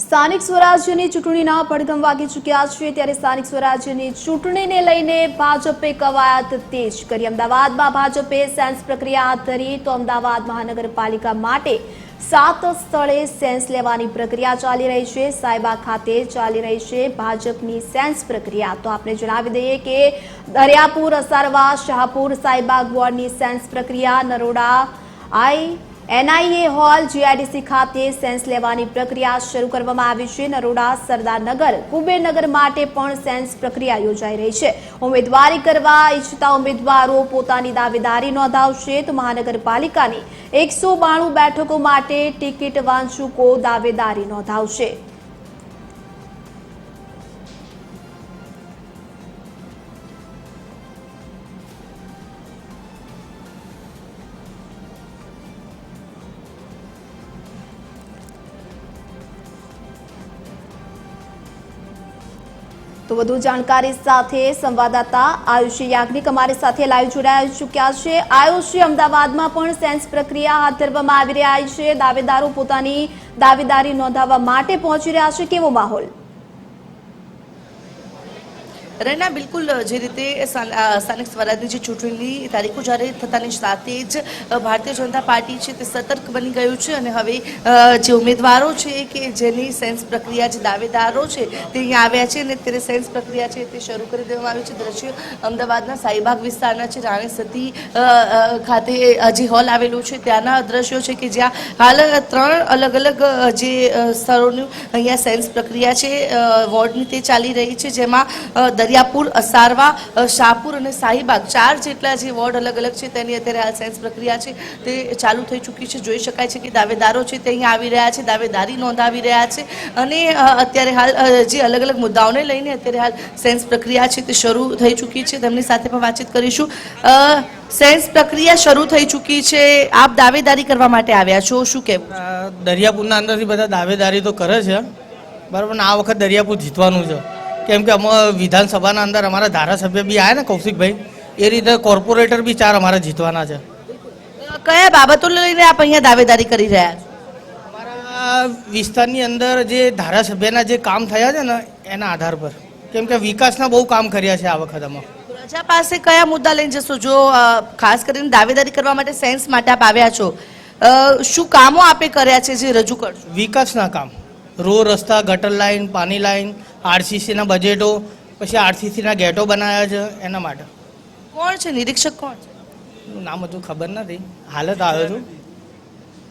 સ્થાનિક સ્વરાજ્યની ચૂંટણીના પડઘમ વાગી ચૂક્યા છે ત્યારે સ્થાનિક સ્વરાજ્યની ચૂંટણીને લઈને ભાજપે કવાયત તેજ કરી। અમદાવાદમાં ભાજપે સેન્સ પ્રક્રિયા હાથ ધરી તો અમદાવાદ મહાનગરપાલિકા માટે 7 સ્થળે સેન્સ લેવાની પ્રક્રિયા ચાલી રહી છે। સાયબા ખાતે ચાલી રહી છે ભાજપની સેન્સ પ્રક્રિયા। તો આપણે જણાવી દઈએ કે દરિયાપુર, અસારવા, શાહપુર, સાયબાગ વોર્ડની સેન્સ પ્રક્રિયા, નરોડા NIA હોલ GIDC ખાતે સેન્સ લેવાની પ્રક્રિયા શરૂ કરવામાં આવી છે। નરોડા, સરદારનગર, કુબેરનગર માટે પણ સેન્સ પ્રક્રિયા યોજાઈ રહી છે। ઉમેદવારી કરવા ઈચ્છતા ઉમેદવારો પોતાની દાવેદારી નોંધાવશે તો મહાનગરપાલિકાની 192 બેઠકો માટે ટિકિટ વાંચુકો દાવેદારી નોંધાવશે। તો વધુ જાણકારી સાથે સંવાદદાતા આયુષી યાજ્ઞિક અમારી સાથે લાઈવ જોડાઈ ચૂક્યા છે। આયુષી, અમદાવાદમાં પણ સેન્સ પ્રક્રિયા હાથ ધરવામાં આવી રહી છે। દાવેદારો પોતાની દાવેદારી નોંધાવવા માટે પહોંચી રહ્યા છે। કેવો માહોલ? રૈના, બિલકુલ જે રીતે સ્થાનિક સ્વરાજની જે ચૂંટણીની તારીખો જાહેર થતાની સાથે જ ભારતીય જનતા પાર્ટી છે તે સતર્ક બની ગયું છે અને હવે જે ઉમેદવારો છે કે જેની સેન્સ પ્રક્રિયા, જે દાવેદારો છે તે અહીંયા આવ્યા છે અને ત્યારે સેન્સ પ્રક્રિયા છે તે શરૂ કરી દેવામાં આવી છે। દ્રશ્ય અમદાવાદના સાઈબાગ વિસ્તારના છે, રાણી સતી ખાતે જે હોલ આવેલું છે ત્યાંના દ્રશ્યો છે કે જ્યાં હાલ 3 અલગ અલગ જે સ્થળોનું અહીંયા સેન્સ પ્રક્રિયા છે વોર્ડની તે ચાલી રહી છે, જેમાં દરિયાપુર, અસારવા, શાહપુર અને શાહીબાગ 4 જેટલા જે વોર્ડ અલગ અલગ છે તેની અત્યારે હાલ સેન્સ પ્રક્રિયા છે તે ચાલુ થઈ ચૂકી છે। જોઈ શકાય છે કે દાવેદારો છે તે અહીંયા આવી રહ્યા છે, દાવેદારી નોંધાવી રહ્યા છે અને અત્યારે હાલ જે અલગ અલગ મુદ્દાઓને લઈને અત્યારે હાલ સેન્સ પ્રક્રિયા છે તે શરૂ થઈ ચૂકી છે। તેમની સાથે પણ વાતચીત કરીશું। સેન્સ પ્રક્રિયા શરૂ થઈ ચૂકી છે, આપ દાવેદારી કરવા માટે આવ્યા છો, શું કહેવું? દરિયાપુરના અંદરથી બધા દાવેદારી તો કરે છે, બરાબર ને? આ વખત દરિયાપુર જીતવાનું છે, કેમ કે અમે વિધાનસભાના અંદર અમારા ધારાસભ્ય બી આવ્યા ને કૌશિકભાઈ, એ રીતે કોર્પોરેટર બી 4 અમારા જીતવાના છે। કયા બાબતો લઈને આપ અહીંયા દાવેદારી કરી રહ્યા છો? અમારા વિસ્તારની અંદર જે ધારાસભ્યના જે કામ થયા છે ને એના આધાર પર, કેમ કે વિકાસના બહુ કામ કર્યા છે આ વખત અમે। પ્રજા પાસે કયા મુદ્દા લઈને જશો? જો ખાસ કરીને દાવેદારી કરવા માટે સેન્સ માટે આપ આવ્યા છો, શું કામો આપે કર્યા છે જે રજૂ કરશો? વિકાસના કામ, રોડ, રસ્તા, ગટર લાઈન, પાણી લાઈન, RCCના બજેટો, પછી RCCના ગેટો બનાવ્યા છે એના માટે। કોણ છે નિરીક્ષક? કોણ છે? નામ હતું ખબર નથી, હાલત આવ્યો છું,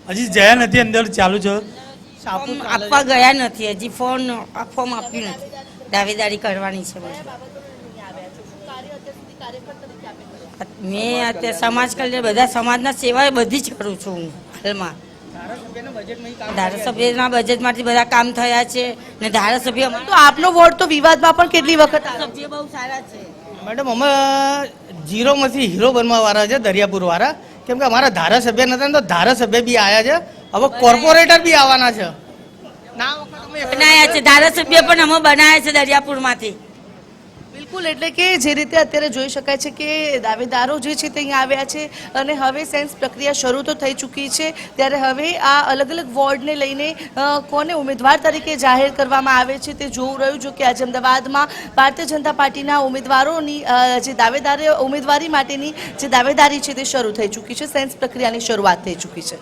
હજી જયા નથી, અંદર ચાલુ છે। આપવા ગયા નથી, હજી ફોર્મ આપ્યું નથી, દાવેદારી કરવાની છે। મેં અત્યારે સમાજ કલ્યાણ બધા સમાજના સેવા બધી જ કરું છું હું હાલમાં। ધારાસભ્યના બજેટમાંથી બધા કામ થયા છે ને ધારાસભ્ય તો આપનો વોર્ડ તો વિવાદમાં પણ કેટલી વખત સભ્ય બહુ સારા છે મેડમ। અમે 0માંથી હીરો બનવા વાળા છે, દરિયાપુર વાળા, કેમ કે અમારા ધારાસભ્ય નતા ને તો ધારાસભ્ય બી આવ્યા છે, હવે કોર્પોરેટર બી આવવાના છે। બનાયા છે ધારાસભ્ય પણ અમે બનાવ્યા છે દરિયાપુરમાંથી। બિલકુલ, એટલે કે જે રીતે અત્યારે જોઈ શકાય છે કે દાવેદારો જે છે તે અહીંયા આવ્યા છે અને હવે સેન્સ પ્રક્રિયા શરૂ તો થઈ ચૂકી છે, ત્યારે હવે આ અલગ અલગ વોર્ડને લઈને કોને ઉમેદવાર તરીકે જાહેર કરવામાં આવે છે તે જોવું રહ્યું। જો કે આજે અમદાવાદમાં ભારતીય જનતા પાર્ટીના ઉમેદવારોની જે ઉમેદવારી માટેની જે દાવેદારી છે તે શરૂ થઈ ચૂકી છે, સેન્સ પ્રક્રિયાની શરૂઆત થઈ ચૂકી છે।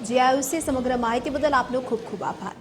જે આયુષી, સમગ્ર માહિતી બદલ આપનો ખૂબ ખૂબ આભાર।